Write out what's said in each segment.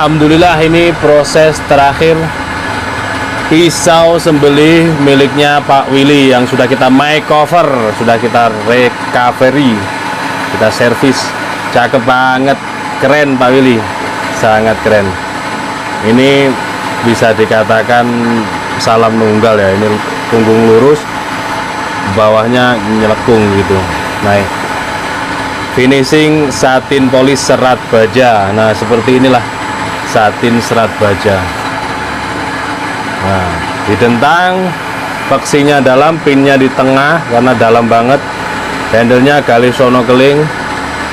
Alhamdulillah, ini proses terakhir pisau sembelih miliknya Pak Willy yang sudah kita makeover, sudah kita recovery, kita servis. Cakep banget, keren Pak Willy, sangat keren. Ini bisa dikatakan salam nunggal ya, ini punggung lurus, bawahnya nyelekung gitu. Naik finishing satin polis serat baja. Nah, seperti inilah satin serat baja. Nah, didentang, peksinya dalam, pinnya di tengah karena dalam banget. Handlenya gali sono keling,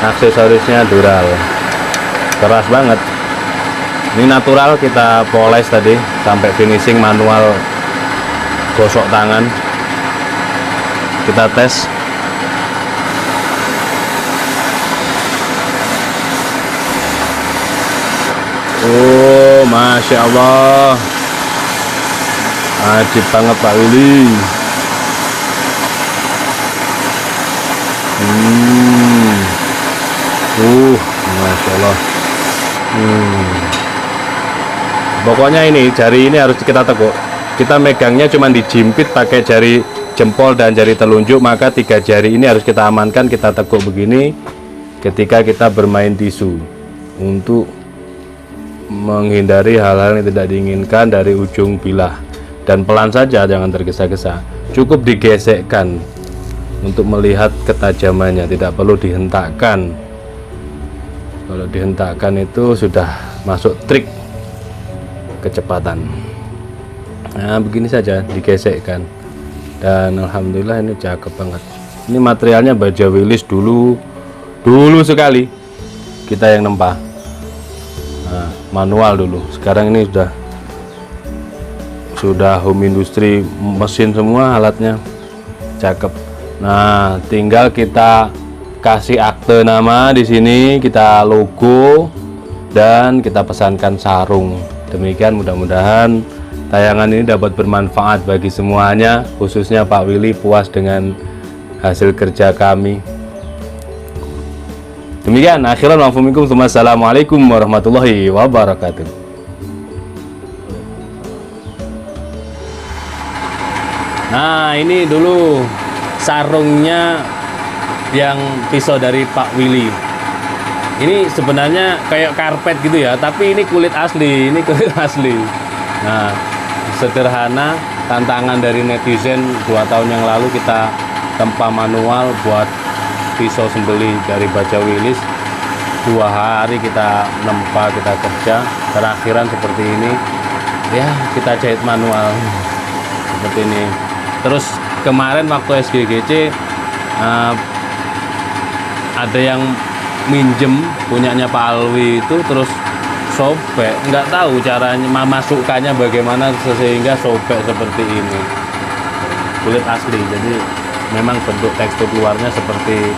aksesorisnya dural, keras banget. Ini natural, kita poles tadi sampai finishing manual, gosok tangan. Kita tes. Oh, Masya Allah, ajib banget Pak Willy. Masya Allah. Pokoknya ini jari ini harus kita tekuk. Kita megangnya cuma dijimpit pakai jari jempol dan jari telunjuk, maka 3 jari ini harus kita amankan, kita tekuk begini ketika kita bermain tisu untuk menghindari hal-hal yang tidak diinginkan dari ujung bilah. Dan pelan saja, jangan tergesa-gesa, cukup digesekkan untuk melihat ketajamannya, tidak perlu dihentakkan. Kalau dihentakkan itu sudah masuk trik kecepatan. Nah, begini saja digesekkan, dan alhamdulillah ini cakep banget. Ini materialnya baja Willys dulu sekali kita yang nempah. Nah, manual dulu, sekarang ini sudah home industry, mesin semua alatnya, cakep. Nah, tinggal kita kasih akte nama di sini, kita logo, dan kita pesankan sarung. Demikian, mudah-mudahan tayangan ini dapat bermanfaat bagi semuanya, khususnya Pak Willy puas dengan hasil kerja kami. Demikian, akhiran wa'alaikum, assalamualaikum warahmatullahi wabarakatuh. Nah, ini dulu sarungnya yang pisau dari Pak Willy. Ini sebenarnya kayak karpet gitu ya, tapi ini kulit asli, Nah, sederhana, tantangan dari netizen 2 tahun yang lalu kita tempa manual buat pisau sembelih dari baja Willys. 2 hari kita nempa, kita kerja, terakhiran seperti ini ya, kita jahit manual seperti ini. Terus kemarin waktu SGGC ada yang minjem punyanya Pak Alwi itu, terus sobek, nggak tahu caranya masukkannya bagaimana sehingga sobek seperti ini. Kulit asli, jadi memang bentuk tekstur luarnya seperti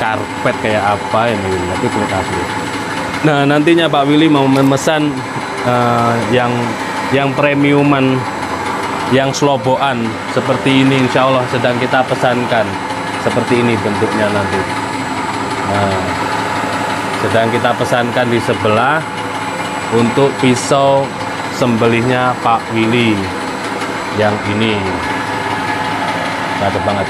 karpet kayak apa ini, tapi kulit asli. Nah, nantinya Pak Willy mau memesan yang premiuman, yang sloboan seperti ini, insya Allah sedang kita pesankan. Seperti ini bentuknya nanti. Nah, sedang kita pesankan di sebelah untuk pisau sembelihnya Pak Willy yang ini. Cakep banget.